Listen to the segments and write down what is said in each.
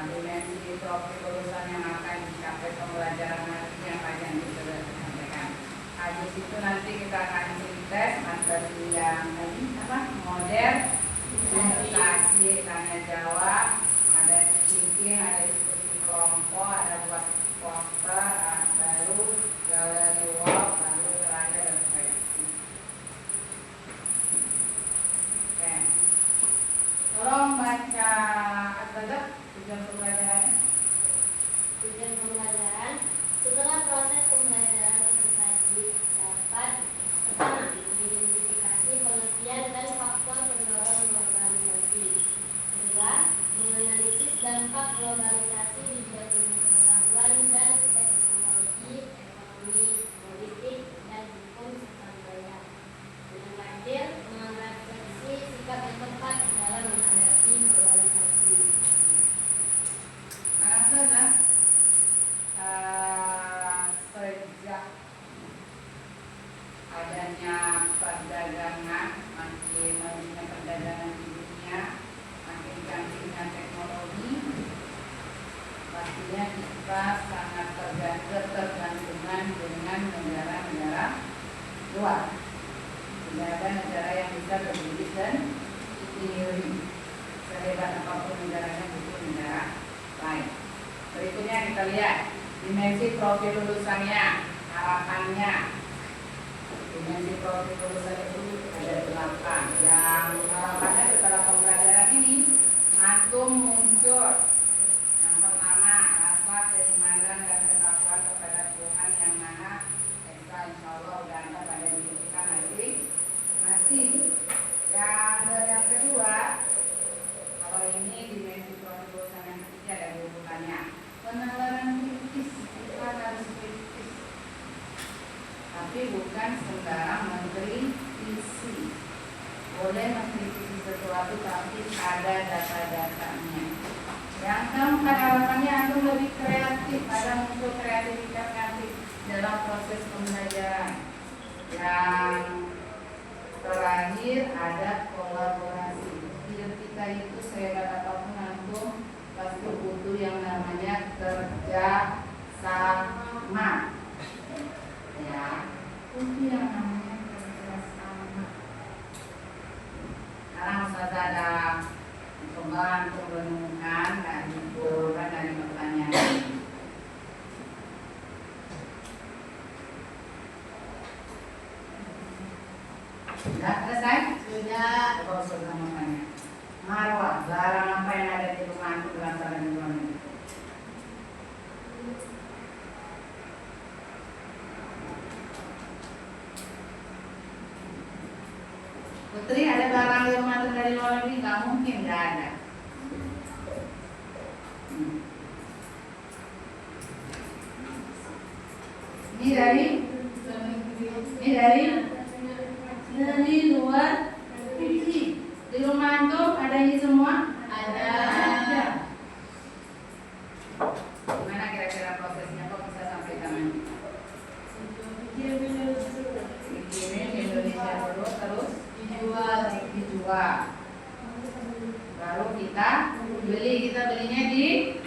Dimensi profil lulusan yang akan dicapai kita akan tes materi yang tadi model komunikasi tanya jawab, ada speaking, ada diskusi kelompok, ada buat poster, baru galeri walk, lalu terakhir refleksi. Oke, tolong baca atas tujuan pembelajarannya. Tujuan pembelajaran: setelah proses pembelajaran peserta didik dapat pertama, mengidentifikasi pengertian dan faktor pendorong globalisasi. Kedua, menganalisis dampak globalisasi di bidang ilmu pengetahuan dan teknologi, ekonomi, politik, dan hukum serta budaya. Yang terakhir, merefleksi sikap yang tepat dalam menghadapi globalisasi. Sejak adanya perdagangan, makin majunya perdagangan di dunia, makin canggihnya teknologi, pastinya kita sangat tergantungan dengan negara-negara luar. Tidak ada negara yang bisa berdiri sendiri. Sehebat apapun negaranya butuh negara lain. Berikutnya kita lihat dimensi profil lulusannya, harapannya. Dimensi profil lulusan itu ada 8. Yang harapannya setelah pembelajaran ini antum muncul. Yang pertama, rasa keimanan dan ketakwaan kepada Tuhan yang Maha Esa, insya Allah udah ada pada diri kita masih. Yang kedua, kalau ini dimensi profil lulusan yang ketiga ada urutannya. Penalaran kritis, kita harus kritis, tapi bukan sembarang mengkritisi. Boleh mengkritisi sesuatu tapi ada data-datanya. Yang keempat, harapannya antum lebih kreatif, ada muncul kreativitas nanti dalam proses pembelajaran. Yang terakhir ada kolaborasi. Hidup kita itu sehebat apapun antum pasti butuh yang namanya kerja sama, ya, butuh yang namanya kerja sama. Sekarang Ustazah ada coba untuk menemukan dan jawaban dari pertanyaan. Sudah selesai? Sudah. Coba Ustazah mau tanya. Marwah, barang apa yang ada di rumah itu berasal dari luar negeri? Putri, ada barang di rumah itu dari luar negeri? Gak mungkin, gak ada. Ini dari luar negeri. Di rumah antum ada ini semua? Ada. Gimana kira-kira prosesnya? Kok bisa sampai tangan kita? Dikirim ke Indonesia dulu, terus dijual. Baru kita beli. Kita belinya di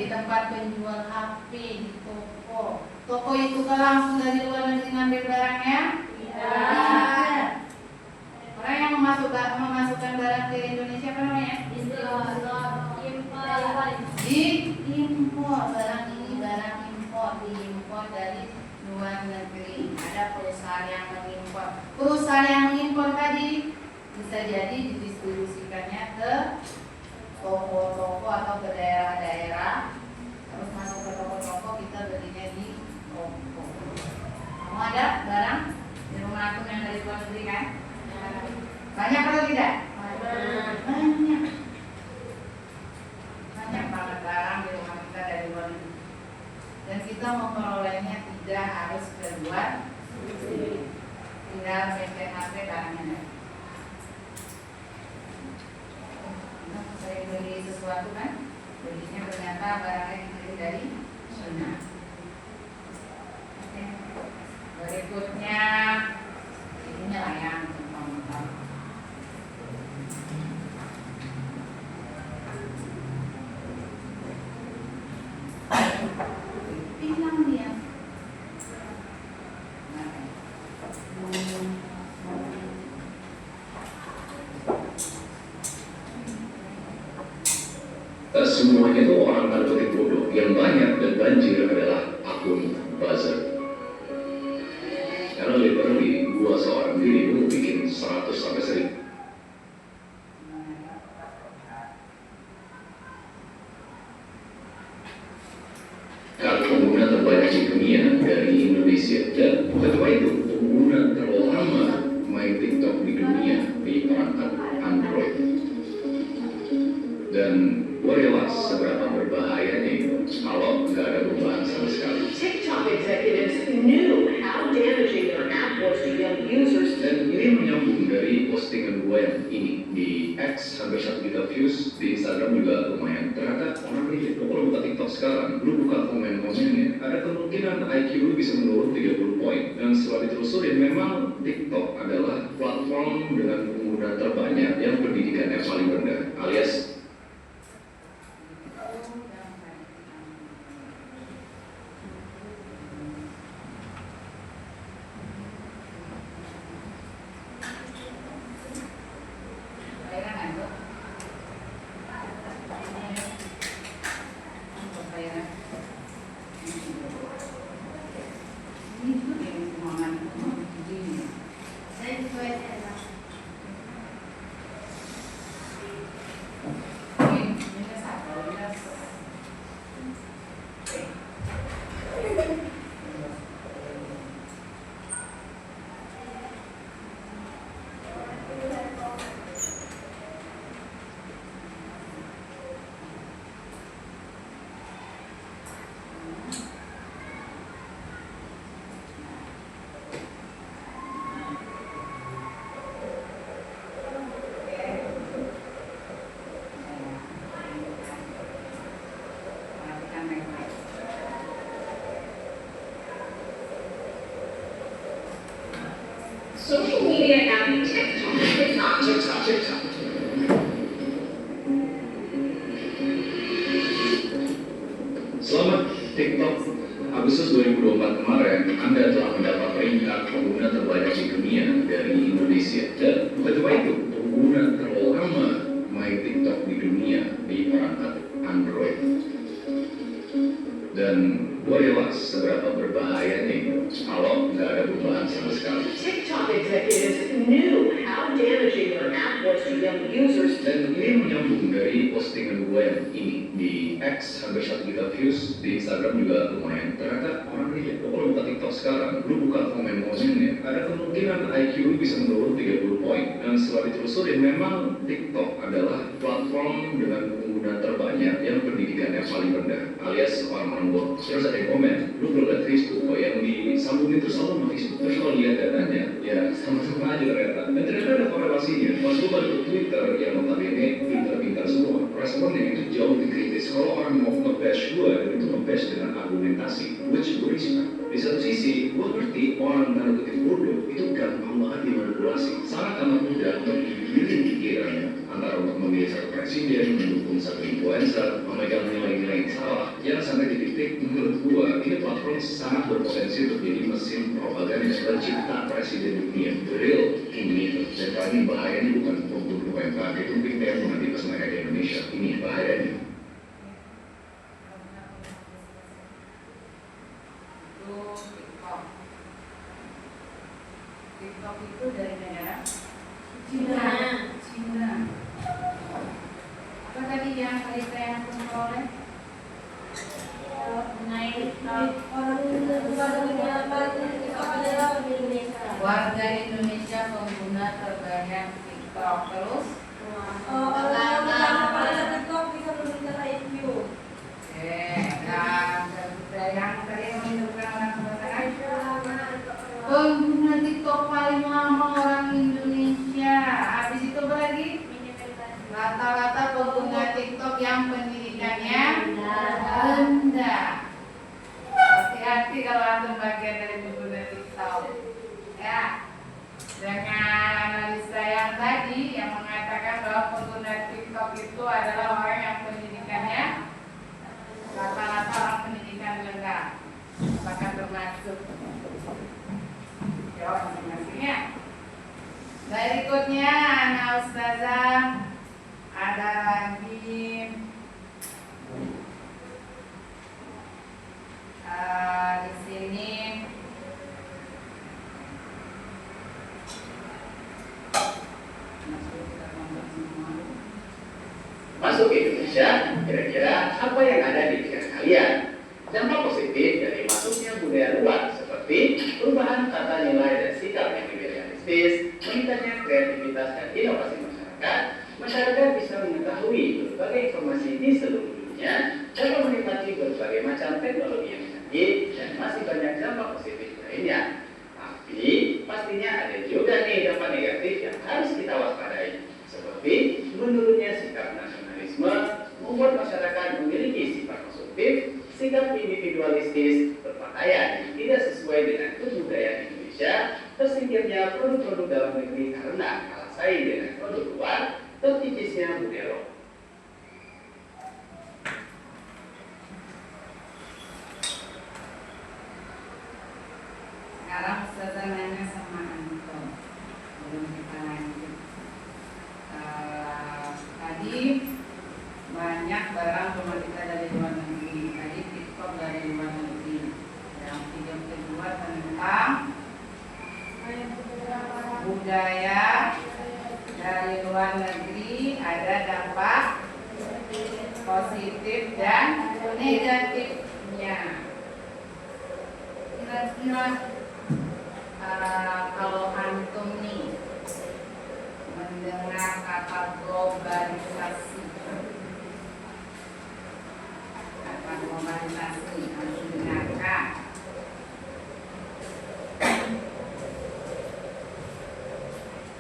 tempat penjual HP, di toko. Toko itu kan langsung dari luar negeri ngambil barangnya? Tidak. Orang yang memasukkan barang ke Indonesia apa namanya? Diimpor. Barang ini barang impor, diimpor dari luar negeri. Ada perusahaan yang mengimpor. Perusahaan yang mengimpor tadi bisa jadi didistribusikannya ke toko-toko atau ke daerah-daerah. Terus masuk ke toko-toko, kita belinya di toko. Kamu ada barang di rumah aku yang dari luar negeri kan? Banyak atau tidak? Banyak. Banyak banget barang di rumah kita dari luar negeri. Dan kita memperolehnya tidak harus ke luar negeri. Tinggal HP barangnya. Nah, saya beli sesuatu kan, belinya ternyata barangnya dibeli dari Cina. Oke. Berikutnya ininya lah yang contoh. Bilang dia Semuanya tuh orang tanda kutip bodoh. Yang banyak dan banjir adalah akun buzzer. Karena literally gua seorang diri gua bikin 100 sampai 1000 pengguna terbanyak di dunia dari Indonesia, dan ketua itu pengguna terlama main TikTok di dunia di perangkat Android. Dan gue rela seberapa berbahayanya itu kalau nggak ada perubahan sama sekali. TikTok executives knew how damaging their app was to young users. Dan ini menyambung dari postingan gue yang ini di X hampir 1 juta views, di Instagram juga lumayan. Ternyata orang ini kalau buka TikTok sekarang, lu buka komen-komennya, ada kemungkinan IQ lu bisa menurun 30 poin. Dan setelah ditelusuri, memang TikTok adalah platform dengan pengguna terbanyak yang pendidikannya paling rendah, alias Social media app TikTok. Selamat TikTok. Agustus 2024 kemarin, Anda telah mendapat peringkat pengguna terbanyak di dunia dari Indonesia. Dan ketua itu, pengguna terlama main TikTok di dunia di perangkat Android. Dan gue rela seberapa berbahayanya itu kalau nggak ada perubahan sama sekali. TikTok executives knew how damaging their app was to young users. Dan ini menyambung dari postingan gue yang ini di X hampir 1 juta views, di Instagram juga lumayan. Ternyata orang ini kalau buka TikTok sekarang, lu buka komen-komennya, ada kemungkinan IQ lu bisa menurun 30 poin. Dan setelah ditelusuri, memang TikTok adalah platform dengan pengguna terbanyak yang pendidikannya paling rendah, alias orang-orang bodoh. Terus ada yang komen, lu belum lihat Facebook kok, yang disambungin terus sama Facebook. Terus kalau lihat datanya, ya sama-sama aja ternyata. Dan ternyata ada korelasinya. Pas gue balik ke Twitter, yang notabene pintar-pintar semua, responnya itu jauh lebih kritis. Kalau orang mau nge-bash gue, dan itu nge-bash dengan argumentasi, which gue respect. Di satu sisi, gue ngerti orang tanda kutip bodoh itu gampang banget dimanipulasi. Sangat amat mudah untuk dibikin pikirannya, antara untuk memilih satu presiden, mendukung satu influencer, memegang nilai-nilai yang salah. Jangan sampai di titik, menurut gue, ini platform sangat berpotensi untuk jadi mesin propaganda pencipta presiden dunia. The real kingmaker. Dan kali ini bahayanya bukan pembunuh UMKM, itu big demo nanti pas mereka di Indonesia. Ini bahayanya. TikTok itu dari negara Cina. Cina. Apa tadi yang berita yang aku peroleh? Warga Indonesia pengguna terbanyak TikTok. Terus? Yang tadi menunjukkan orang mengatakan pengguna TikTok paling lama orang Indonesia. Habis itu apa lagi? Rata-rata pengguna TikTok yang pendidikannya rendah. Hati-hati kalau antum bagian dari pengguna TikTok. Ya, dengan analisa yang tadi yang mengatakan bahwa pengguna TikTok itu dapat menikmati berbagai macam teknologi yang canggih dan masih banyak dampak positif lainnya. Tapi pastinya ada juga nih dampak negatif yang harus kita waspadai, seperti menurunnya sikap nasionalisme, membuat masyarakat memiliki sifat konsumtif, sikap individualistis, berpakaian yang tidak sesuai dengan kebudayaan Indonesia, tersingkirnya produk-produk dalam negeri karena kalah saing dengan produk luar, terkicisnya budaya. Sekarang Ustazah nanya sama Anton, belum kita lanjut. Tadi banyak barang komodita dari luar negeri, tadi TikTok dari luar negeri. Yang video kedua tentang budaya dari luar negeri, ada dampak positif dan negatifnya. Kira-kira kalau antum nih mendengar kata globalisasi, antum dengarkan.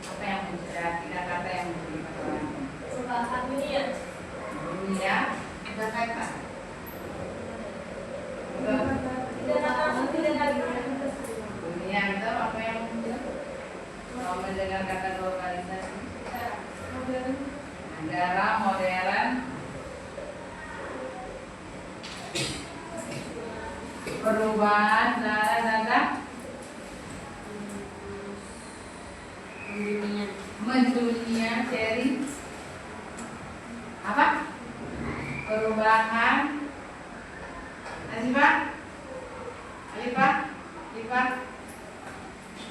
Apa yang kira-kira kata yang menjadi persoalan? Perubahan dunia. Dunia, ada kata. Dunia itu apa yang muncul? Kalau mendengar kata globalisasi, negara modern, perubahan negara mendunia, ceri apa? Perubahan. Alifah,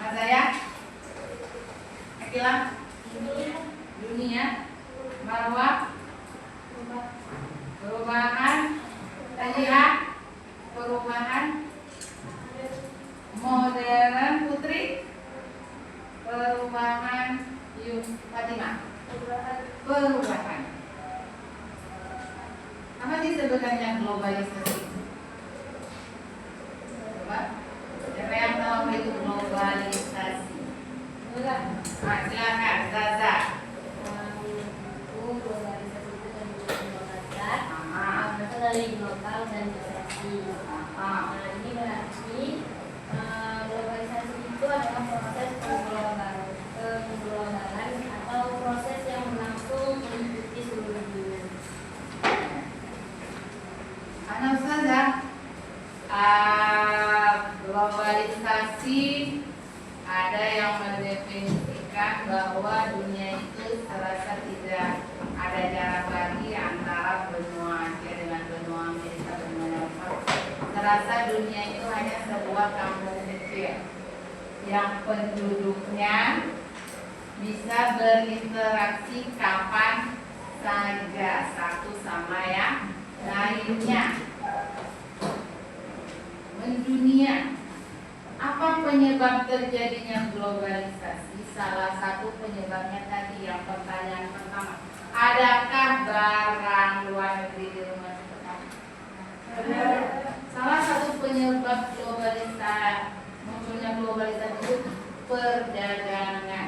Mas Zaya, Akilah, dunia, Marwah, perubahan, Tajia, perubahan, modern, Putri, perubahan, Fatimah, perubahan. Apa sih sebenarnya globalisasi? Coba, siapa yang tahu itu globalisasi? Silakan, Zaza. Globalisasi itu dari berasal dari global dan migrasi. Nah, ini berarti globalisasi itu adalah proses pengglobalan atau proses yang berlangsung meliputi seluruh dunia. Anak Ustazah, globalisasi ada yang mendefinisikan bahwa dunia itu serasa tidak ada jarak lagi antara benua Asia dengan benua Amerika, benua Eropa. Serasa dunia itu hanya sebuah kampung kecil yang penduduknya bisa berinteraksi kapan saja satu sama yang lainnya. Mendunia. Apa penyebab terjadinya globalisasi? Salah satu penyebabnya tadi yang pertanyaan pertama. Adakah barang luar negeri di rumah kita? Salah satu penyebab globalisasi, munculnya globalisasi itu perdagangan.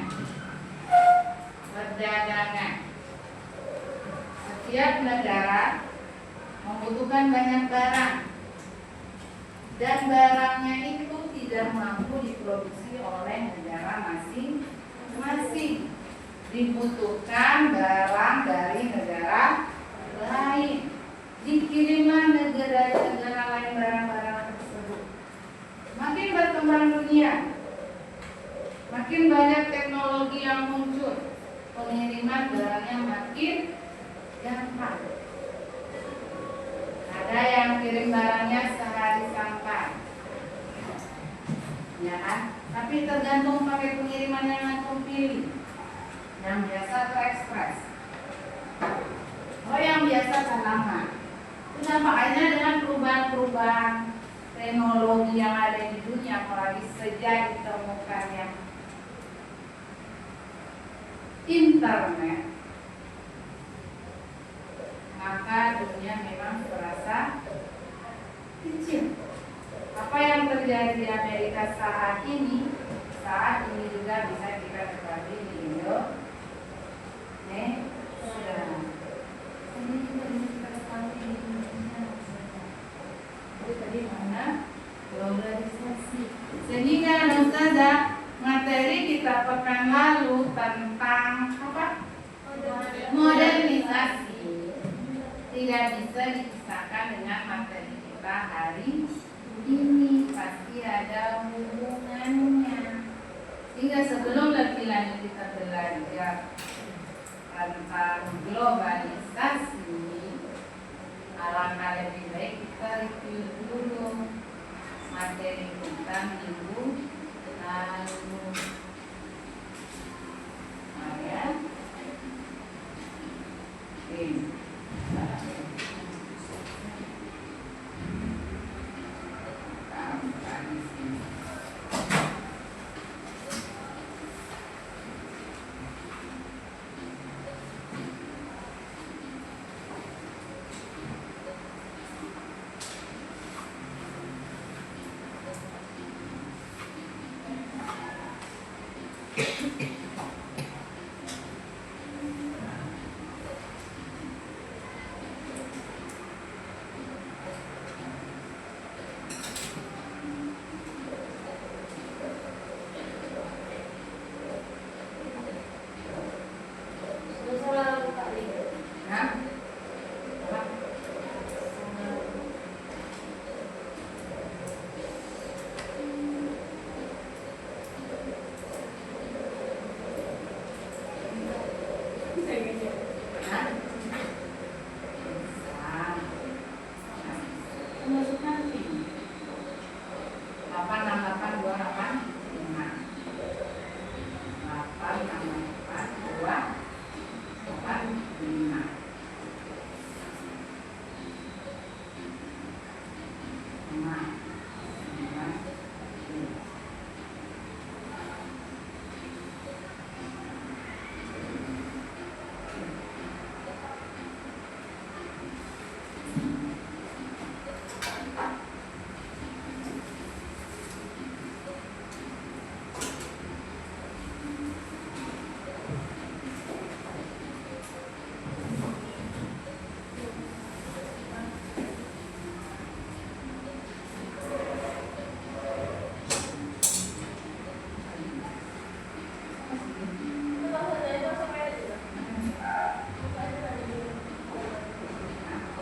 Setiap negara membutuhkan banyak barang, dan barangnya itu tidak mampu diproduksi oleh negara masing-masing. Dibutuhkan barang dari negara lain. Dikirimlah negara-negara lain barang-barang tersebut. Makin berkembang dunia, makin banyak teknologi yang muncul, pengiriman barangnya makin gampang. Ada yang kirim barangnya sehari sampai, ya kan? Tapi tergantung pakai pengiriman yang antum pilih. Yang biasa terekspres, yang biasa lama. Itu makanya dengan perubahan-perubahan teknologi yang ada di dunia, apalagi sejak ditemukannya internet, maka dunia memang terasa terjadi di Amerika saat ini juga bisa kita ketahui di Indonesia. Ini juga bisa kita ketahui di Indonesia. Itu tadi mana? Globalisasi. Sehingga Ustazah, materi kita pekan lalu tentang apa? Modernisasi tidak bisa dipisahkan dengan materi kita hari ini, pasti ada hubungannya. Sehingga sebelum lebih lanjut kita belajar tentang globalisasi, alangkah lebih baik kita review dulu materi kita minggu lalu. Nah, ya.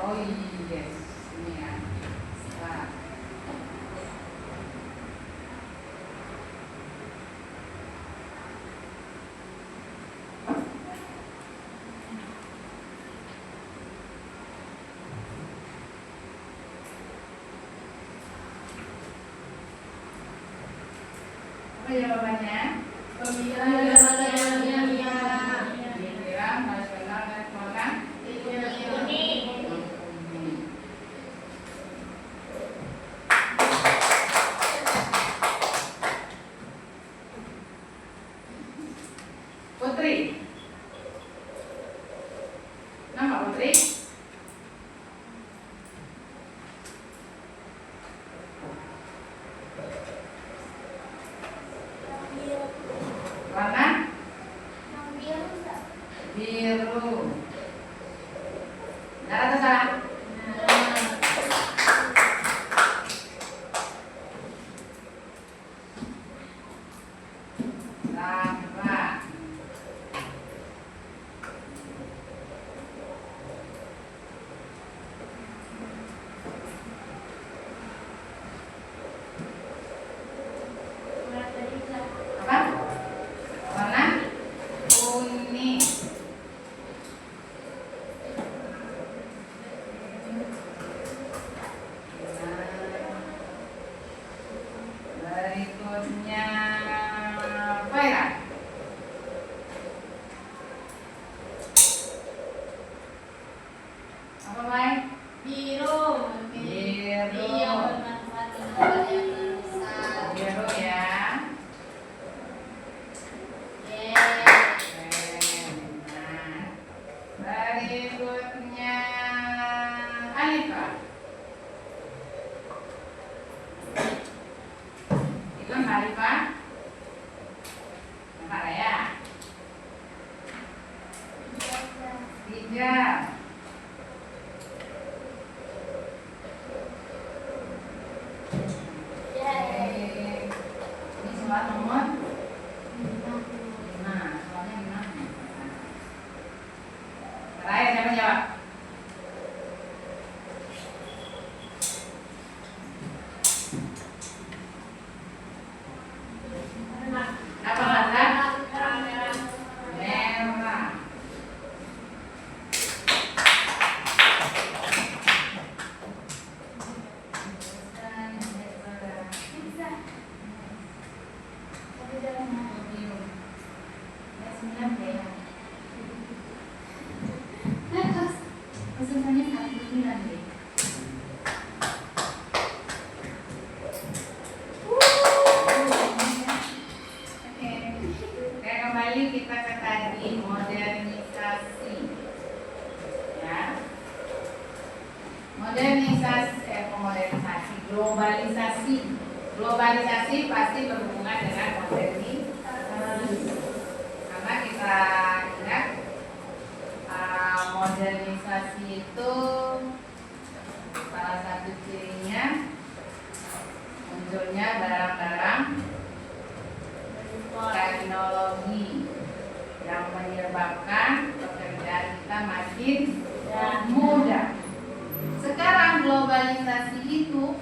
Oh yes, ini ya. Nah. Apa jawabannya? Pemilihan nasional dan keuangan. Putri. Nama Putri? Warna? globalisasi. Globalisasi pasti berhubungan dengan modernisasi. Karena kita ingat modernisasi itu salah satu cirinya munculnya barang-barang teknologi yang menyebabkan pekerjaan kita makin mudah. Sekarang globalisasi itu,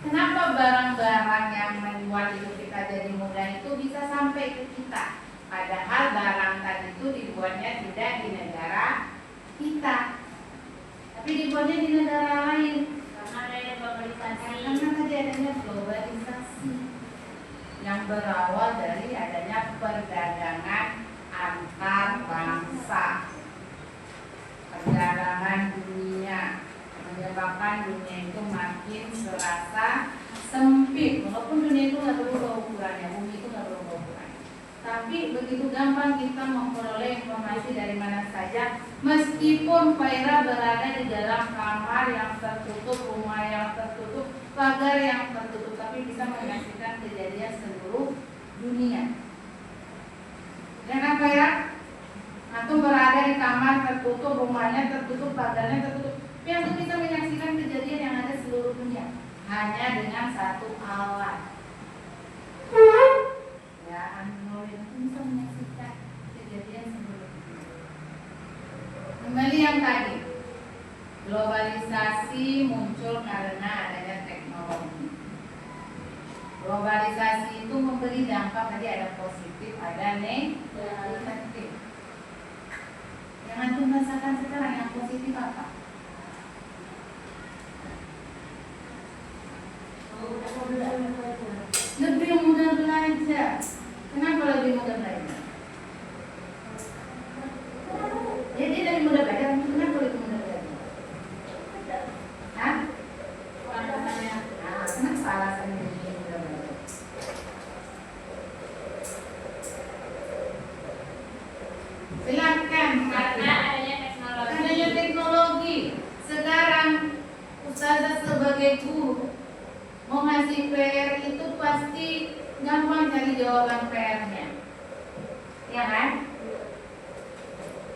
kenapa barang-barang yang membuat hidup kita jadi mudah itu bisa sampai ke kita? Padahal barang tadi itu dibuatnya tidak di negara kita, tapi dibuatnya di negara lain. Karena adanya globalisasi. Karena tadi adanya globalisasi yang berawal dari adanya perdagangan antar bangsa, perdagangan dunia, menyebabkan dunia itu makin serasa sempit. Walaupun dunia itu nggak berubah ukurannya, bumi itu nggak berubah ukurannya, tapi begitu gampang kita memperoleh informasi dari mana saja. Meskipun Faira berada di dalam kamar yang tertutup, rumah yang tertutup, pagar yang tertutup, tapi bisa menyaksikan kejadian seluruh dunia. Ya kan Faira? Antum berada di kamar tertutup, rumahnya tertutup, pagarnya tertutup, tapi antum bisa menyaksikan kejadian yang ada seluruh dunia hanya dengan satu alat. Ya, Android itu bisa menyaksikan kejadian seluruh dunia. Kembali yang tadi, globalisasi muncul karena adanya teknologi. Globalisasi itu memberi dampak, tadi ada positif, ada negatif. Yang antum rasakan sekarang yang positif apa? Lebih mudah belajar. Kenapa lebih mudah belajar? Jadi dari mudah belajar, kenapa lebih mudah belajar? Hah? Kenapa alasannya lebih mudah belajar? Silakan. Karena adanya teknologi. Adanya teknologi. Sekarang Ustazah sebagai guru mau ngasih PR itu pasti gampang cari jawaban PR-nya, ya kan?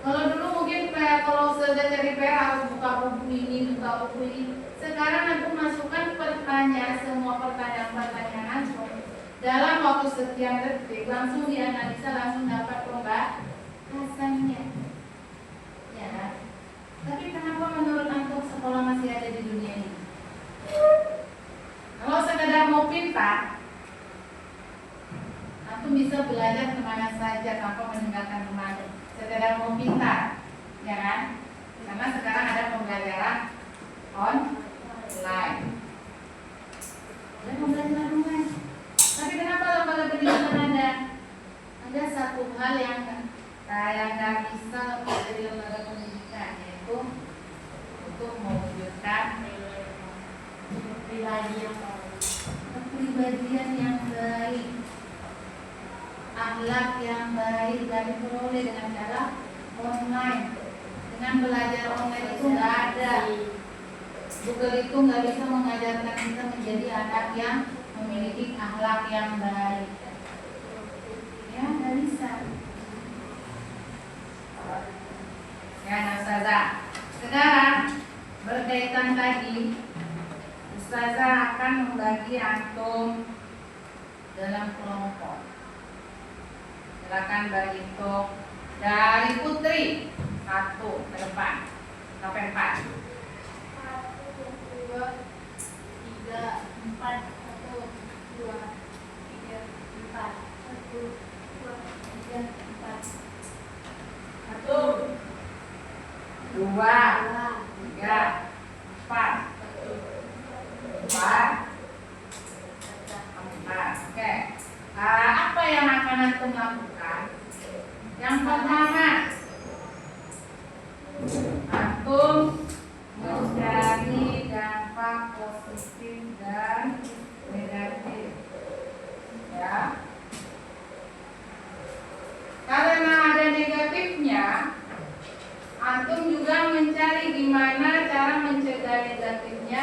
Kalau dulu mungkin kalau Ustazah cari PR harus buka buku ini, buka buku ini. Sekarang aku masukkan pertanyaan, semua pertanyaan dalam waktu sekian detik, langsung dianalisa, langsung dapat pembahasannya. Ya kan? Tapi kenapa menurut antum sekolah masih ada di dunia ini? Kalau sekedar mau pintar, antum bisa belajar kemana saja tanpa meninggalkan rumah. Sekedar mau pintar, ya kan? Karena sekarang ada pembelajaran online. Ada pembelajaran online. Tapi kenapa lembaga pendidikan ada? Ada satu hal yang nggak bisa lepas dari lembaga pendidikan, yaitu untuk mewujudkan kepribadian yang baik, akhlak yang baik, dan diperoleh dengan cara online. Dengan belajar online itu nggak ada. Google itu nggak bisa mengajarkan kita menjadi anak yang memiliki akhlak yang baik. Ya, nggak bisa. Ya, Ustazah. Sekarang berkaitan tadi, Ustazah akan membagi antum dalam kelompok. Silakan berhitung dari Putri 1 ke depan sampai 4. 1, 2, 3, 4, 1, 2, 3, 4, 1, 2, 3, 4. 1, 2, 3, 4. 4. Oke. Apa yang akan antum lakukan? Yang pertama, antum mencari dampak positif dan negatif. Ya. Karena ada negatifnya, antum juga mencari gimana cara mencegah negatifnya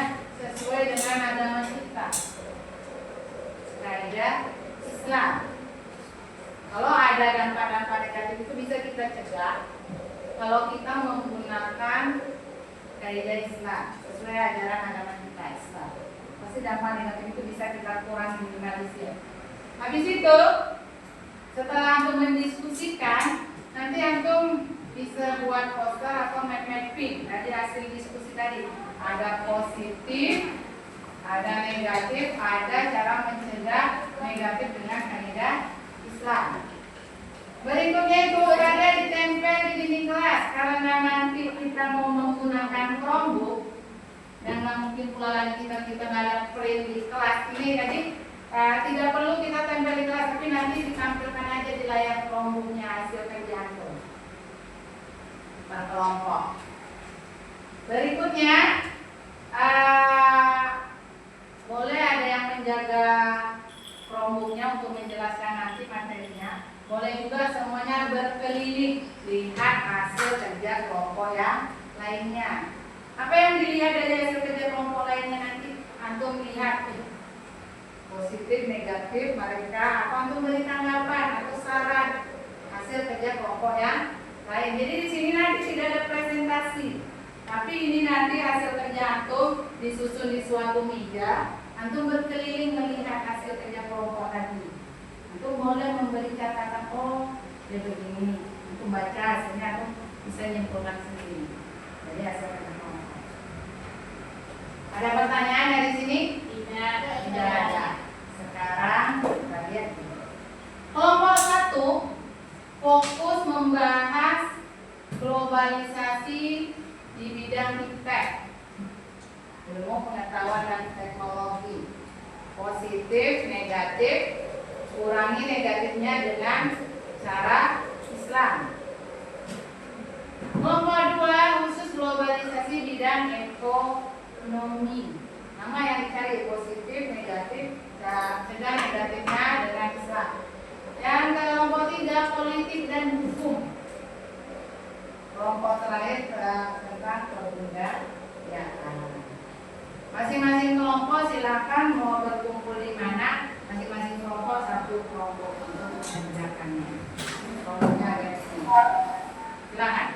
sesuai ajaran agama kita Islam. Pasti dampak negatif itu bisa kita kurangi, minimalisir. Habis itu setelah antum mendiskusikan, nanti antum bisa buat poster atau mapping dari hasil diskusi tadi. Ada positif, ada negatif, ada cara mencegah negatif dengan kaidah Islam. Berikutnya itu berada ditempel di dinding kelas karena nanti kita mau menggunakan Chromebook dan nggak mungkin pula lagi kita nggak ada print di kelas ini, jadi tidak perlu kita tempel di kelas, tapi nanti ditampilkan aja di layar Chromebooknya hasil kerja antum per kelompok. Berikutnya boleh ada yang menjaga Chromebooknya untuk menjelaskan nanti materinya. Boleh juga semuanya berkeliling lihat hasil kerja kelompok yang lainnya. Apa yang dilihat dari hasil kerja kelompok lainnya nanti antum lihat positif, negatif mereka, apa antum beri tanggapan atau saran hasil kerja kelompok yang lain. Jadi di sini nanti tidak ada presentasi, tapi ini nanti hasil kerja antum disusun di suatu meja, antum berkeliling melihat hasil kerja kelompok tadi. Antum boleh memberi catatan, oh dia begini, antum baca hasilnya, antum bisa nyimpulkan sendiri dari hasil kerja kelompok. Ada pertanyaan dari sini? Tidak ada. Sekarang kita lihat. Kelompok 1 fokus membahas globalisasi di bidang iptek, ilmu pengetahuan dan teknologi. Positif, negatif, kurangi negatifnya dengan cara Islam. Kelompok 2 khusus globalisasi bidang ekonomi. Nama yang dicari positif, negatif, dan cegah negatifnya dengan Islam. Yang kelompok 3 politik dan hukum. Kelompok terakhir tentang kebudayaan. Masing-masing kelompok silakan mau berkumpul di mana. Masing-masing kelompok satu kelompok untuk mengerjakannya. Kelompoknya ada di sini. Silakan.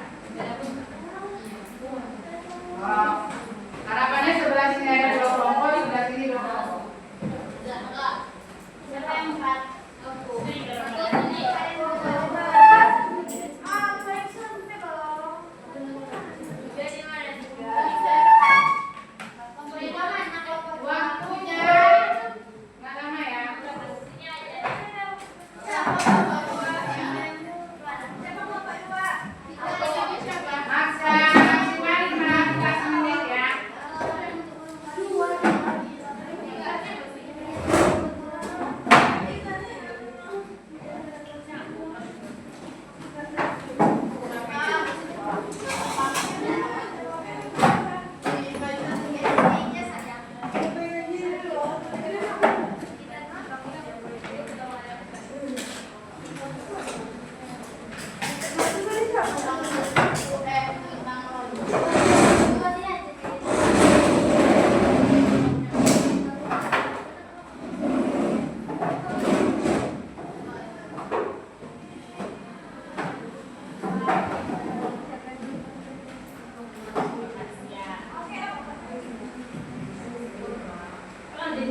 Harapannya sebelah sini ada 2 kelompok, sebelah sini 2 kelompok. Siapa yang 4? Aku. Waktunya nggak lama ya. Maksimal 15 menit ya.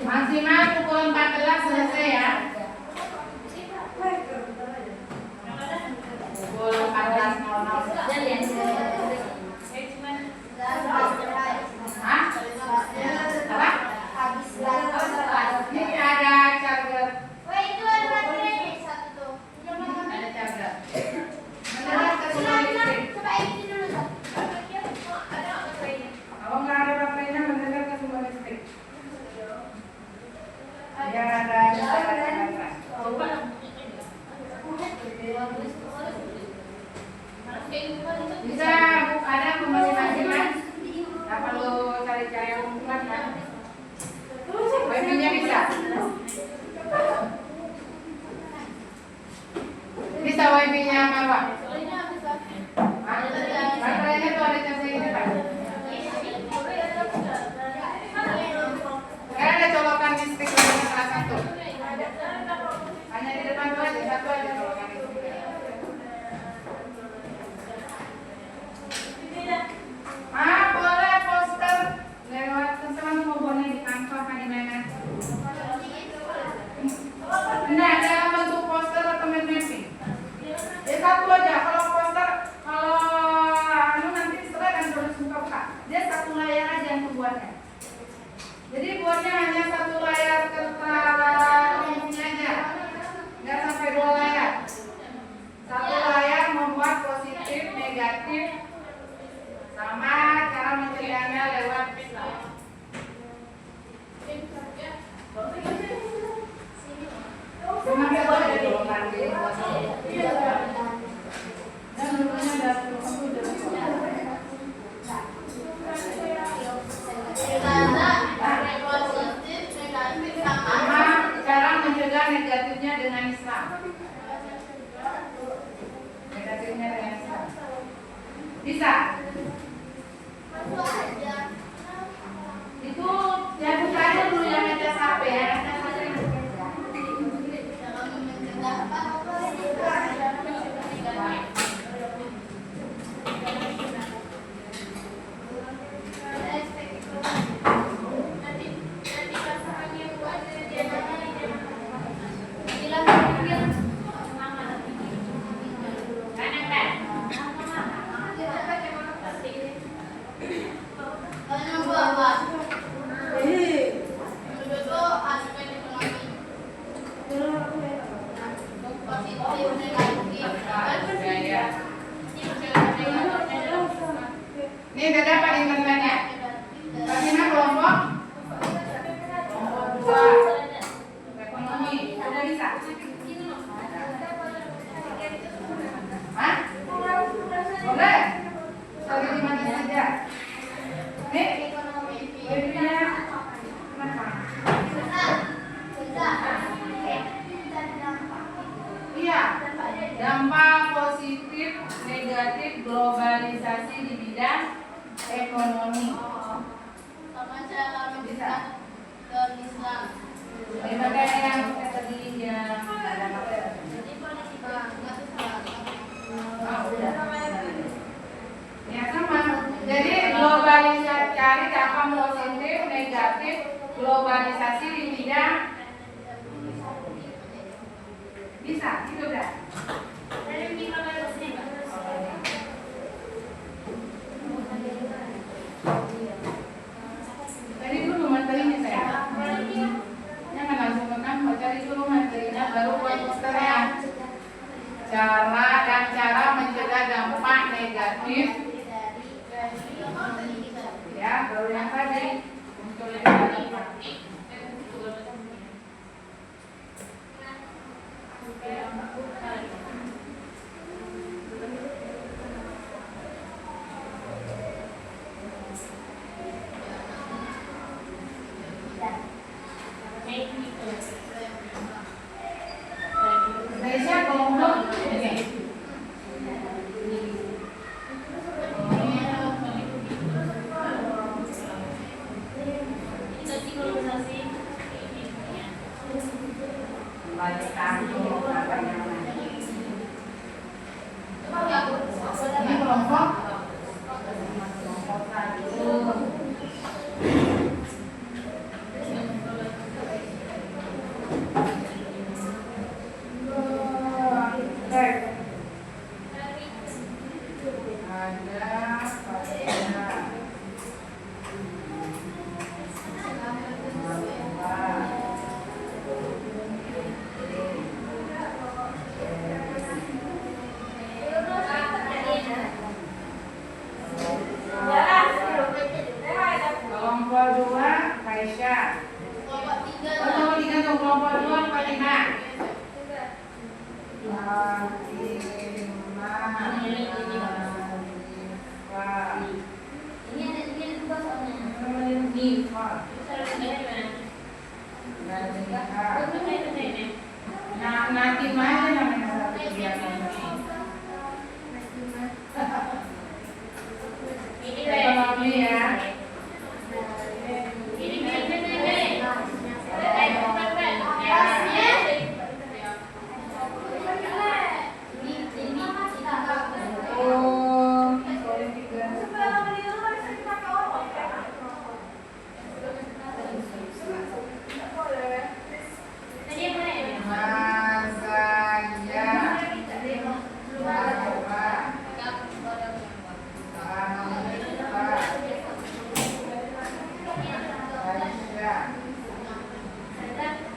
Maksimal pukul 14 selesai ya. Pukul 14.00 selesai. Hah? Apa? Ini ada charger. Ada charger. Mendekat ke sumber listrik. Kalau nggak ada baterainya, mendekat ke sumber listrik. Biar ada baterai. Bisa ada kembali lagi kan? Nggak perlu cari-cari yang kumpulan kan? Wifi-nya bisa. Bisa wifi-nya Marwa? Baterainya tuh ada casnya ini Pak. Kayak ada colokan listrik di kelas 1. Hanya di depan tuh aja, satu aja colokan listrik. Boleh poster Jadi buatnya hanya satu layar kertas ini aja, nggak sampai 2 layar. Satu layar membuat positif, negatif, sama cara mencegahnya lewat cuma coba ada di lokal di dan dulunya ada sama cara mencegah negatifnya dengan Islam. Negatifnya dengan Islam. Bisa? Itu ya buka aja dulu yang ngecas HP ya. Ini udah dapat internetnya. Bagaimana kelompok? Kelompok 2 ekonomi udah bisa? Hah? Boleh? Sekali dimana saja. Nih, jadinya kenapa? Iya, dampak positif negatif globalisasi di bidang ekonomi. Bisa. Daripada yang tadi yang ada apa? Udah. Ya sama. Jadi globalisasi cari dampak positif negatif globalisasi di bidang bisa, itu udah. Tadi dulu materinya saya. Jangan langsung ke kamu, cari dulu materinya baru buat posternya. Cara mencegah dampak negatif. Ya, baru yang tadi. Untuk lebih praktik. Indonesia kelompok ini. Banyak kampung, apa yang ini kelompok. Kelompok 1. Kelompok 2 Aisyah. Kelompok 3 tuh kelompok 2 Fatimah. Nanti mana namanya satu kegiatan ekonomi ya.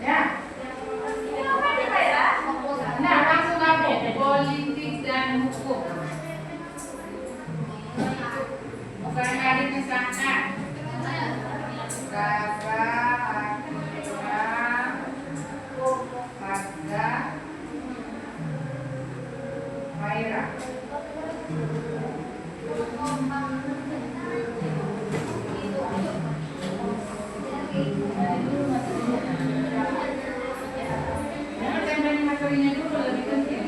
Ya. Nah, langsung gabung politik dan hukum. Bukan adik misalkan. Kakak, Magda, Maira. Jangan tembakin materinya dulu, lebih penting.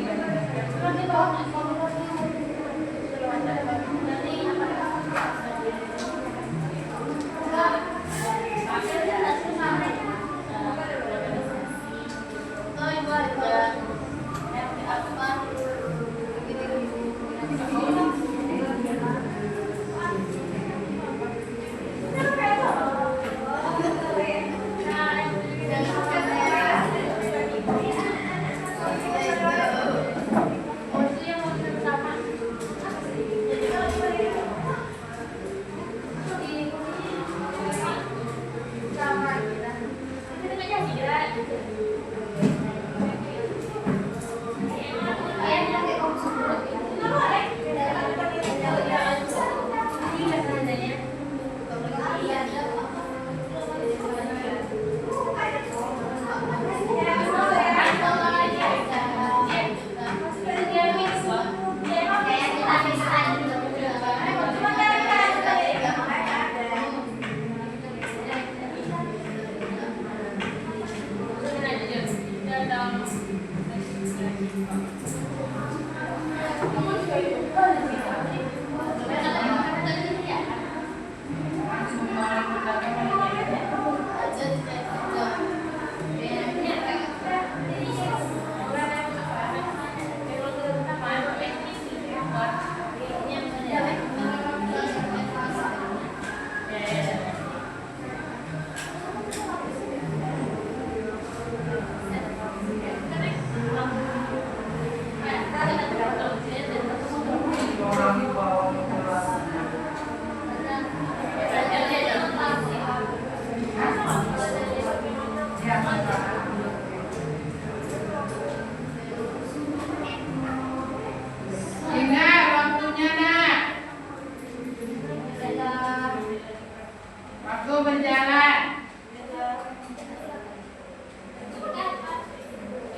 Waktu berjalan.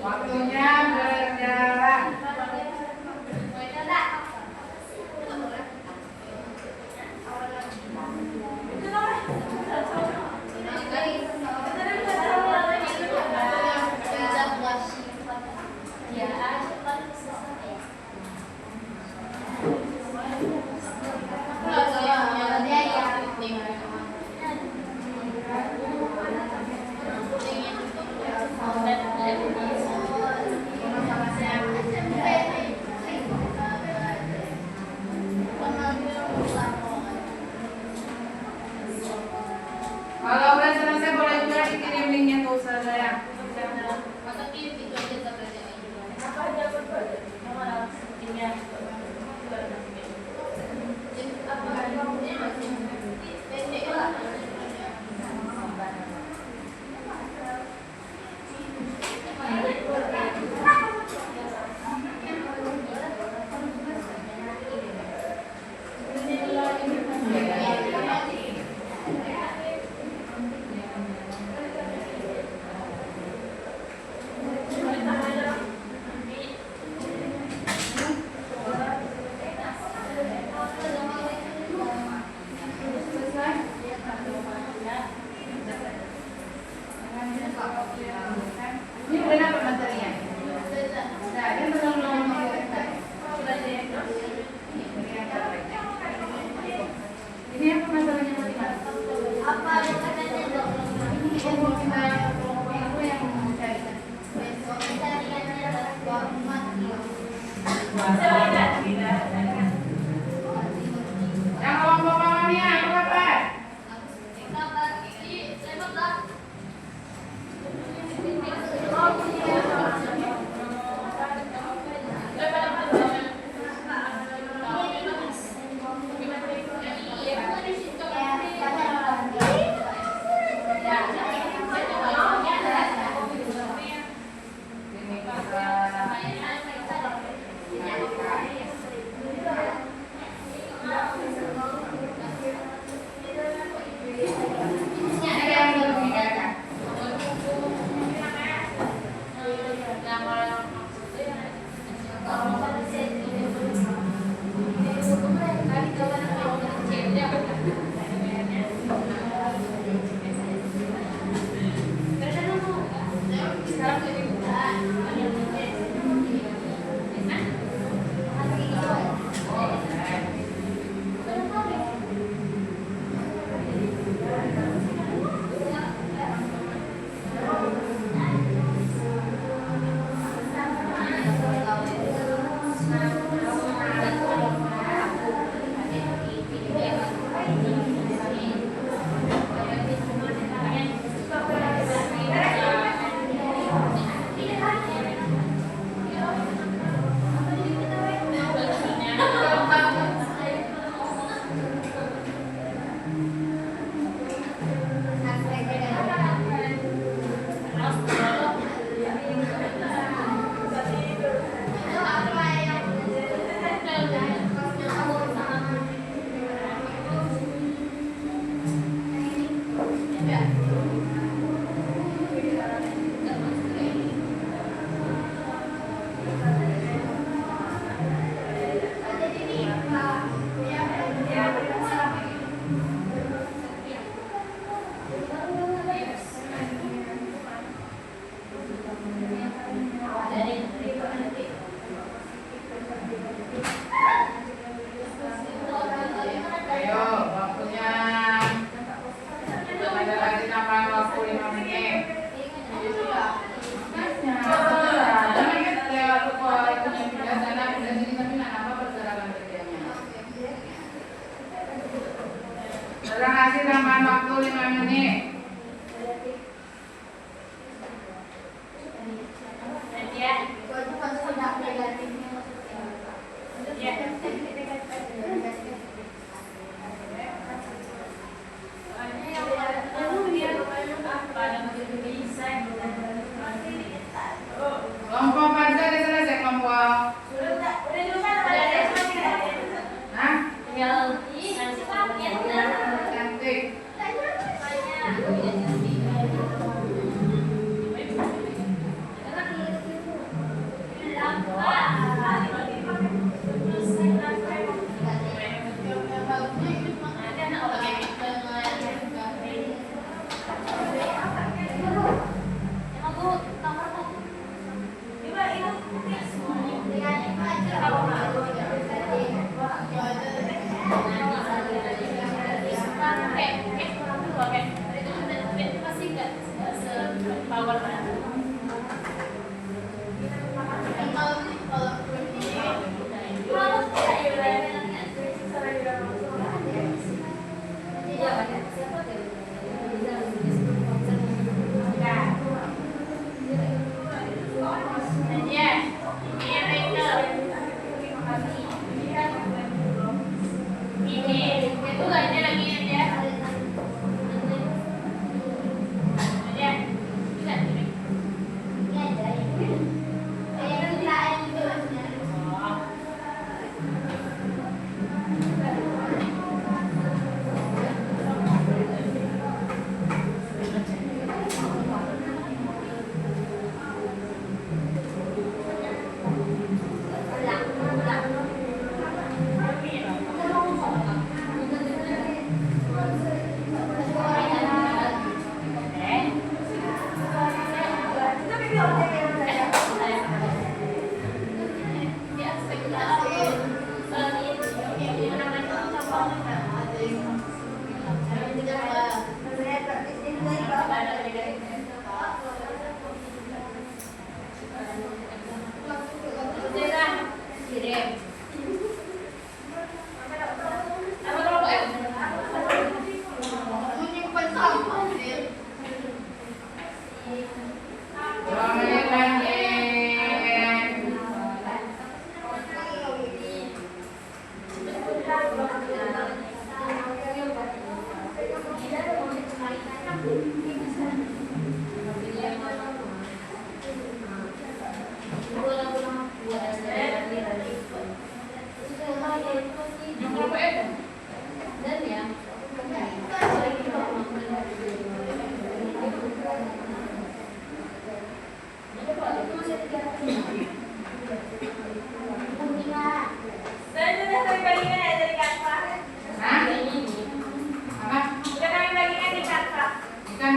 Waktunya berjalan. Kalau udah selesai boleh juga dikirim linknya ke usaha saya. Ini udah dapat materinya? Nah, dia belum ini apa materinya tadi, Mas? Apa yang katanya dok? Ini mau kita kelompok yang mencari. Yang kelompok bawahnya apa? Ya. Kasih tambahan waktu 5 menit. Makanya, jangan kita lewat ke pindah sana, pindah sini, tapi nggak apa pergerakan kerjanya. Saudara kasih tambahan waktu 5 menit. Kelompok baca udah selesai kelompok. Hah? Cantik. Hah? Apa? Udah kami bagikan di kantor. Ikan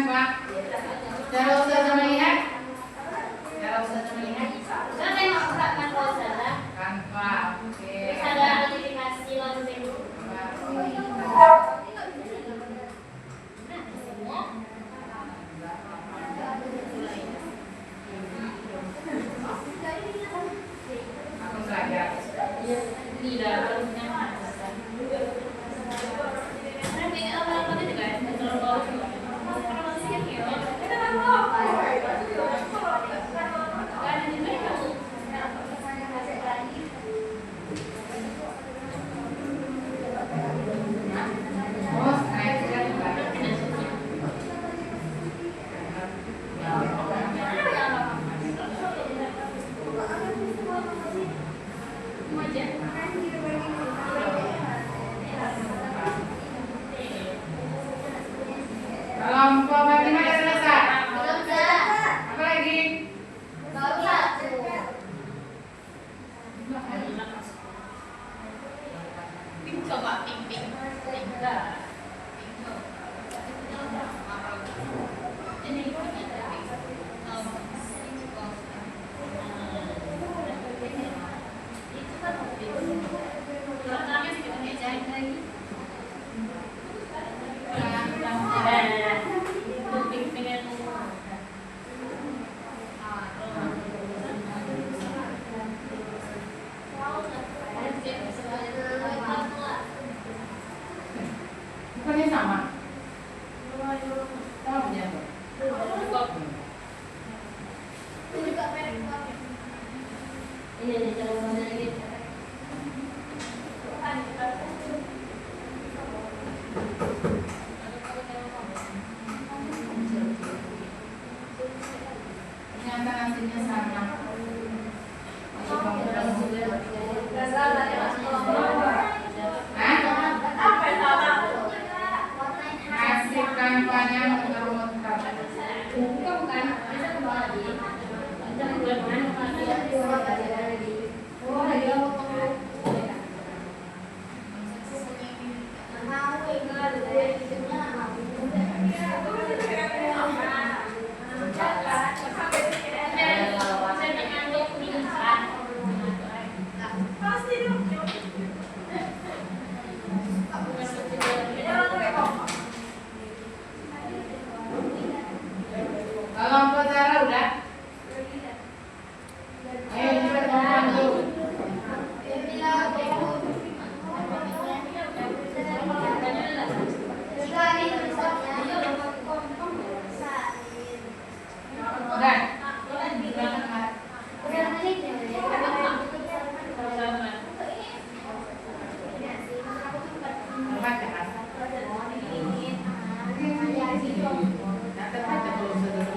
ternyata hasilnya sama. Masih komputer. Nasib kampanye muter-muter. Bukan. Bisa kembali lagi. Kita buat mana? Oh, dia Kalau Zara udah? Ayo cepat ngomong dulu. Udah. Tempat ya? Catat aja dulu sebelum.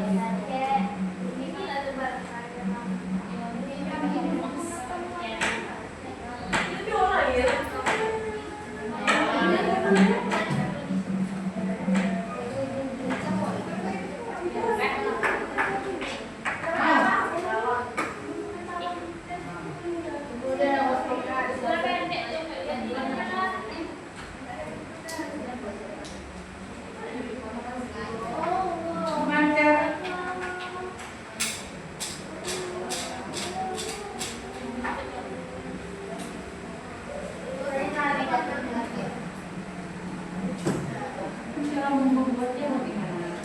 Cara membuatnya bagaimana?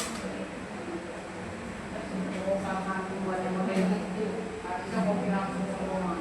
Sama buat yang model itu, harusnya kopi langsung semua.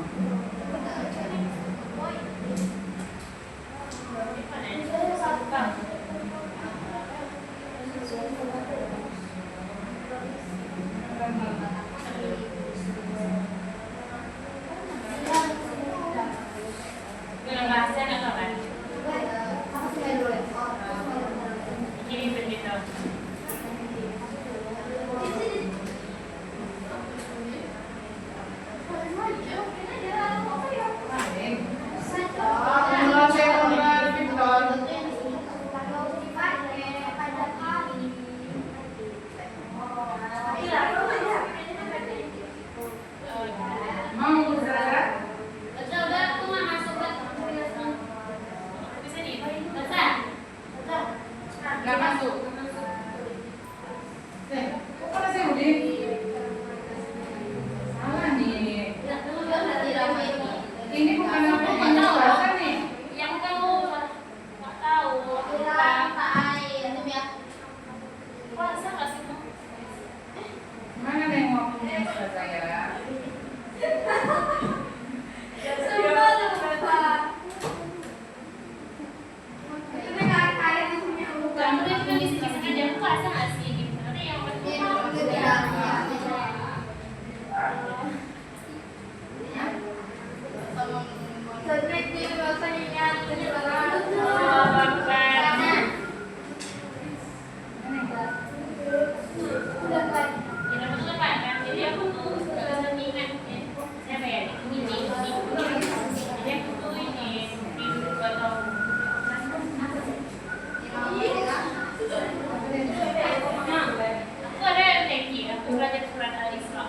Mau Zara? Nggak masuk. Kok pada saya udah? Salah nih. Ini bukan apa yang bahasa nih. Yang tahu nggak tahu. Puasa nggak sih? Mana nih yang mau punya Ustaz saya? Kamu kan di sini aja puasa nggak sih? Gimana yang jadi aku tuh sandingan siapa ya ini jadi aku tuh ini di atau aku ada MTQ aku belajar surat Al-Isra.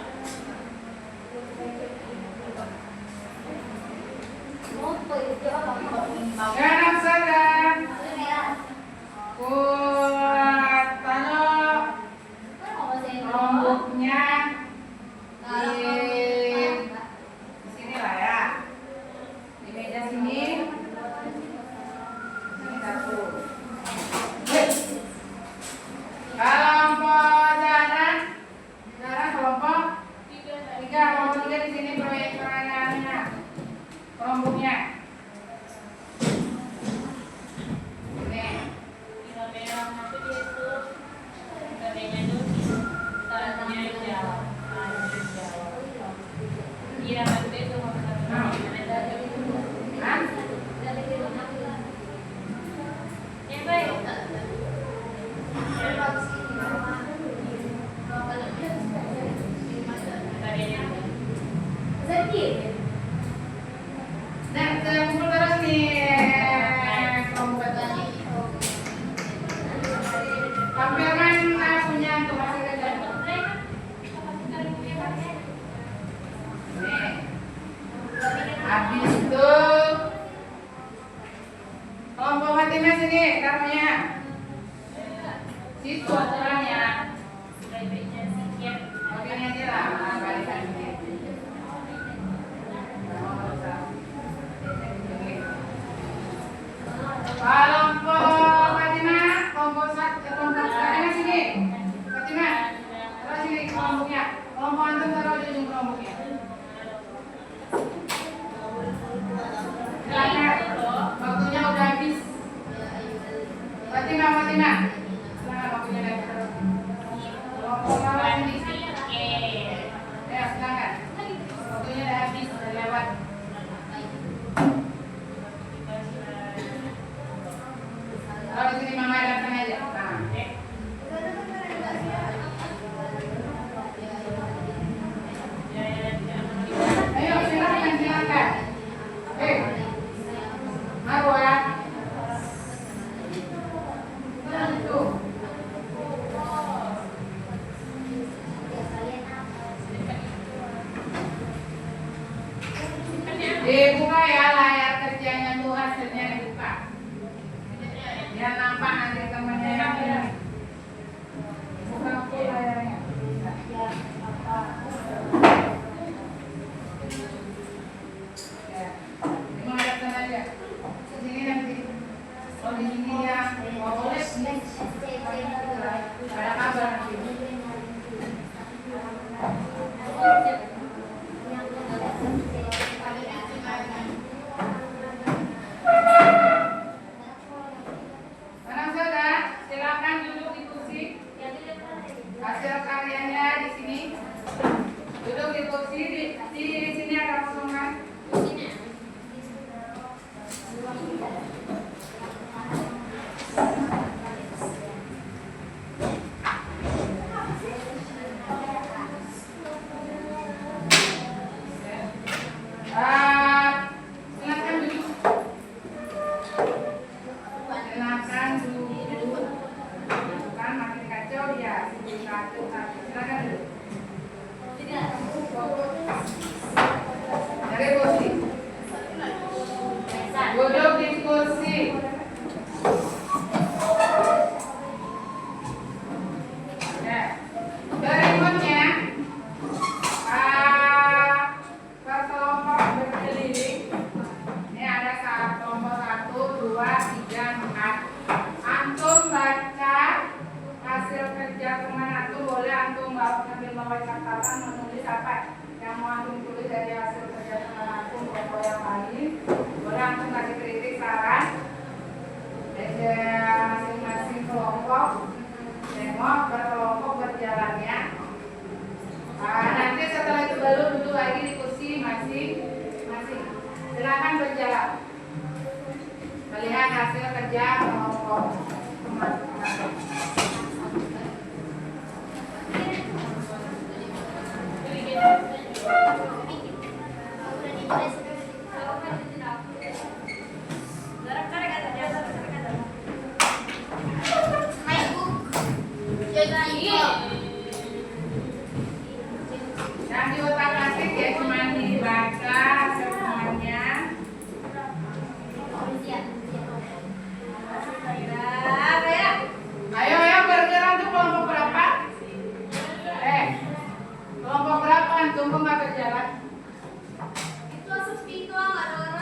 Garam sedang. Kuat taruh lomboknya di sini lah ya. Di meja sini. Ini satu. Kelompok Zara. Zara kelompok ya di sini. Duduk di kursi di sini ada kosong kan? Silakan duduk. Silakan duduk. Bukan makin kacau ya. Silakan duduk. Dari kursi. Duduk di kursi. Ya. Berikutnya kelompok berkeliling. Ini ada kelompok 1, 2, 3, 4. Antum baca hasil kerja teman antum, boleh antum sambil bawa catatan menulis apa yang mau antum tulis dari hasil kerja teman antum atau yang lain. Boleh antum kasih kritik, saran dari masing-masing kelompok. Tengok berkelompok berjalannya. Nanti setelah itu baru duduk lagi di kursi masing-masing. Silakan berjalan. Melihat hasil kerja kelompok teman-teman. Yang diutak-atik ya cuma dibaca semuanya. Ayo bergerak tuh kelompok berapa? Kelompok berapa antum kok nggak berjalan? Itu sepi itu nggak ada orang.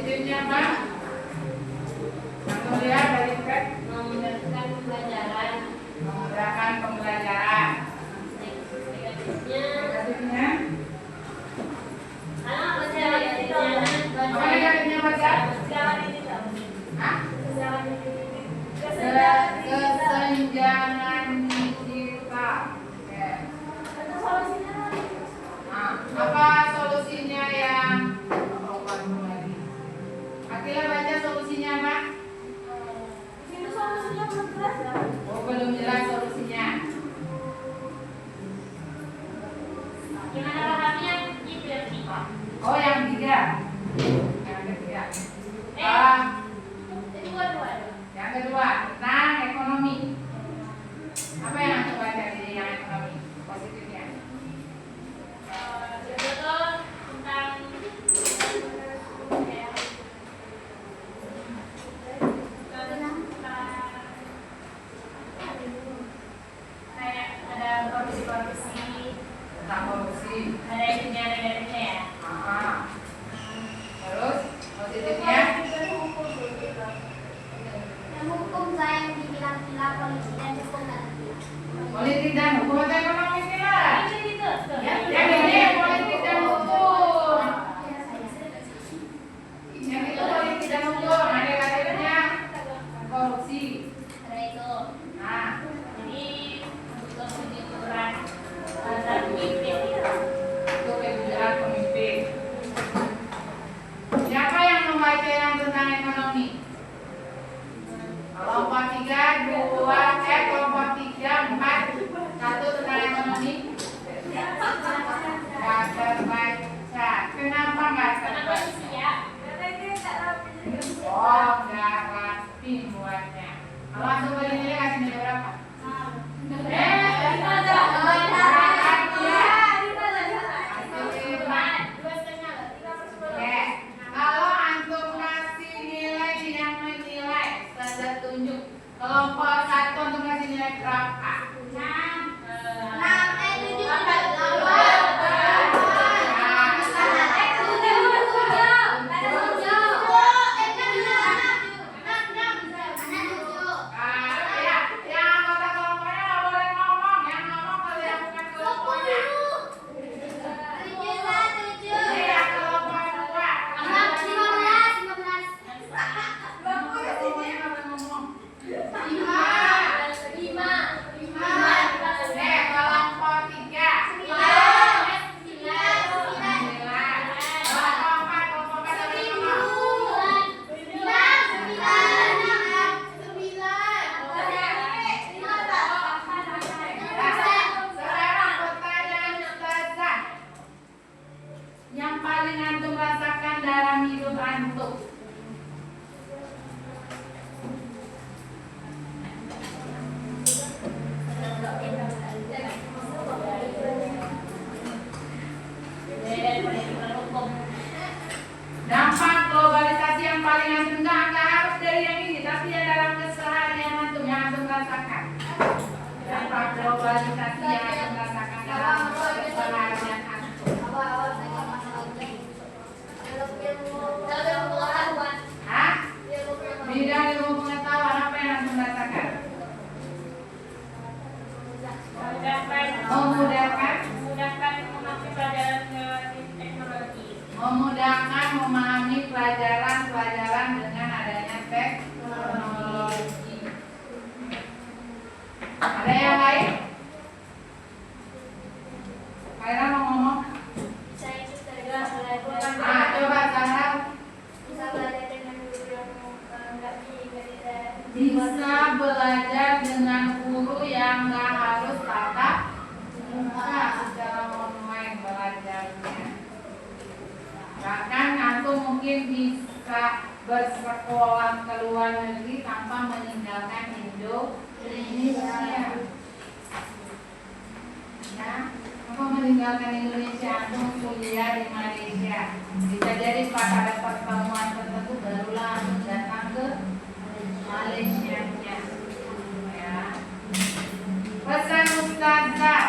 Positifnya apa? Kamu lihat dari chat. memudahkan pembelajaran. Memudahkan pembelajaran. Negatifnya Negatifnya? apa sih negatifnya? Apa negatifnya baca? Hah? Kesenjangan digital. Oke. Nah, apa solusinya yang Akila baca solusinya apa? Oh, belum jelas solusinya. Gimana pahamnya? Itu yang ketiga. Oh, yang tiga. Yang ketiga. Yang kedua tentang ekonomi. Apa yang aku baca di yang ekonomi? Positifnya. Kayak ada korupsi-korupsi, Tentang korupsi. ada itunya negatifnya ya. Terus positifnya? Politik dan hukum atau ekonomi sih lah. Yang ini politik dan hukum. Yang itu politik dan hukum. Ada katanya korupsi. Nah, Untuk kejujuran antar pemimpin itu. itu kejujuran pemimpin. Siapa yang membaca yang tentang ekonomi? Kelompok 3, 2, kelompok 3, 4, 1 tentang ekonomi. Gak terbaca. Kenapa gak Karena terbaca? manusia. Oh, gak rapi buatnya. Kalau langsung beli nilai kasih nilai berapa? Oke. Kalau antum kasih nilai yang menilai standar tunjuk. Kelompok 1 antum kasih nilai berapa? Ya, yang anggota kelompoknya nggak boleh ngomong. Yang ngomong kalau yang bukan kelompoknya. Iya, kelompok 2. Kelompoknya nggak boleh ngomong. 5. Kelompok 3. 9. Kelompok 4 nggak boleh ngomong. Sekarang pertanyaan Ustazah. Yang paling antum rasakan dalam hidup antum? Dampak globalisasi yang paling antum nggak harus dari yang ini, tapi yang dalam keseharian antum yang antum rasakan. Dampak globalisasi yang antum rasakan dalam keseharian antum. Hah? Bidang ilmu pengetahuan apa yang antum rasakan? Memudahkan memahami pelajaran dengan adanya teknologi. Ada yang lain? Kalian mau ngomong? Coba Sarah. Bisa belajar dengan guru yang nggak harus tatap muka, secara online belajarnya. Bahkan antum mungkin bisa bersekolah ke luar negeri tanpa meninggalkan Indonesia. Ya, tanpa meninggalkan Indonesia, antum kuliah di Malaysia. Bisa jadi pada pertemuan tertentu barulah antum datang ke Malaysia. Ya. Pesan Ustazah.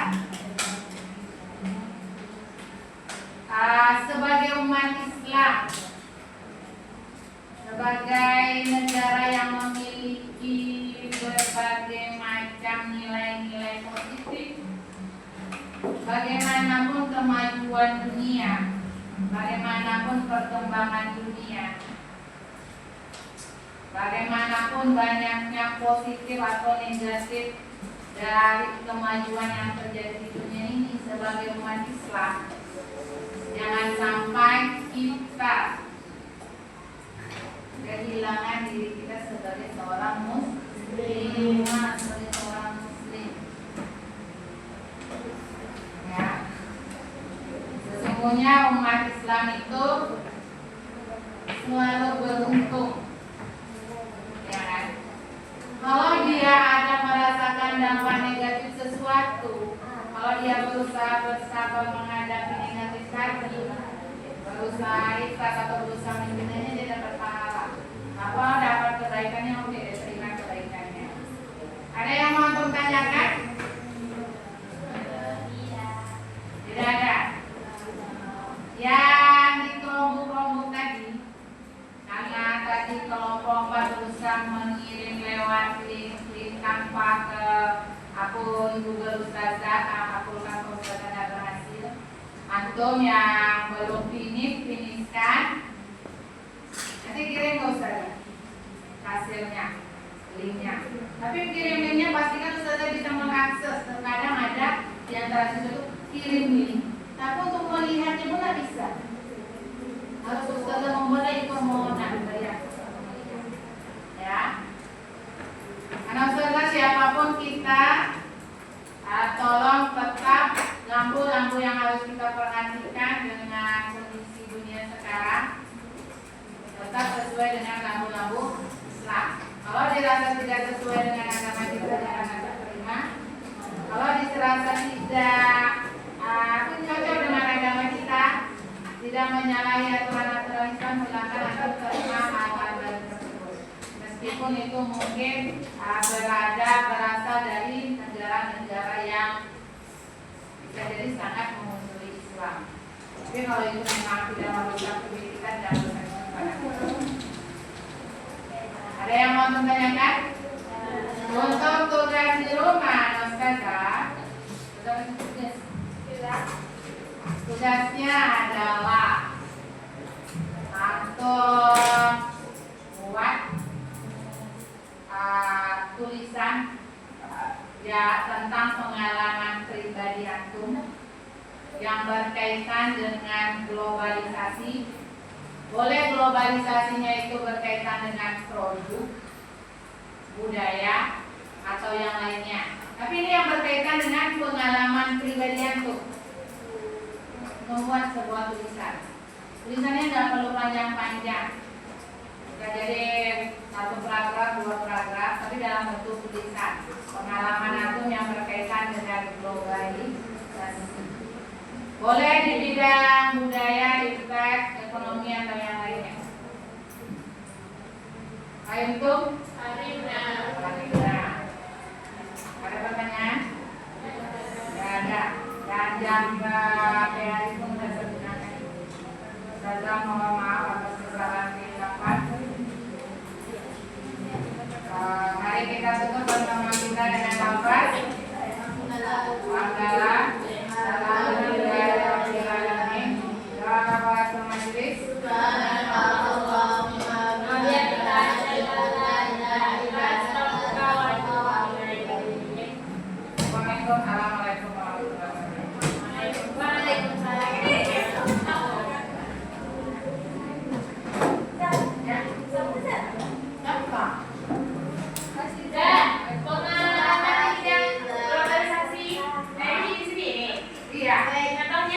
Sebagai umat Islam, sebagai negara yang memiliki berbagai macam nilai-nilai positif, bagaimanapun kemajuan dunia, bagaimanapun perkembangan dunia, bagaimanapun banyaknya positif atau negatif dari kemajuan yang terjadi di dunia ini, sebagai umat Islam, jangan sampai kita kehilangan diri kita sebagai seorang muslim, sebagai seorang muslim. Ya. Sesungguhnya umat Islam itu selalu beruntung. Ya kan? Kalau dia ada merasakan dampak negatif sesuatu, kalau dia berusaha bersabar menghadapi negatif tadi, berusaha ikhlas atau berusaha menghindarinya, dia dapat pahala. Apa dapat kebaikannya, oke, dia terima kebaikannya. Ada yang mau untuk tanyakan? Tidak ada. Yang di kelompok-kelompok tadi, karena tadi kelompok 4 berusaha mengirim lewat link tanpa ke akun Google Ustazah, akunkan ke Ustazah tidak berhasil. Antum yang belum finishkan, nanti kirim ke Ustazah hasilnya, linknya. Tapi kirim linknya pastikan Ustazah bisa mengakses. Terkadang ada di antara siswa itu kirim link, tapi untuk melihatnya pun tidak bisa. Harus Ustazah memulai permohonan dari aku. Ya. Karena Ustazah siapapun kita, tolong tetap lampu-lampu yang harus kita perhatikan dengan kondisi dunia sekarang tetap sesuai dengan lampu-lampu Islam. Kalau dirasa tidak sesuai dengan agama kita, jangan kita terima. Kalau dirasa tidak cocok dengan agama kita, tidak menyalahi aturan-aturan Islam, silakan Anda terima hal-hal tersebut. Meskipun itu mungkin berasal dari negara-negara yang bisa jadi sangat memusuhi Islam. Tapi kalau itu memang tidak merusak pendidikan, jangan bertanya kepada kita. Ada yang mau menanyakan? Untuk tugas di rumah, Ustazah, tugasnya adalah antum buat tulisan ya tentang pengalaman pribadi antum yang berkaitan dengan globalisasi. Boleh globalisasinya itu berkaitan dengan produk, budaya, atau yang lainnya. Tapi ini yang berkaitan dengan pengalaman pribadi antum. Membuat sebuah tulisan. Tulisannya nggak perlu panjang-panjang. Bisa jadi 1 paragraf, 2 paragraf, tapi dalam bentuk tulisan. Pengalaman antum yang berkaitan dengan globalisasi. Boleh di bidang budaya, iptek, ekonomi atau yang lainnya. Ayo antum? Ada pertanyaan? Tidak ada. Dan jam PHI pun sudah digunakan. Ustazah mohon maaf.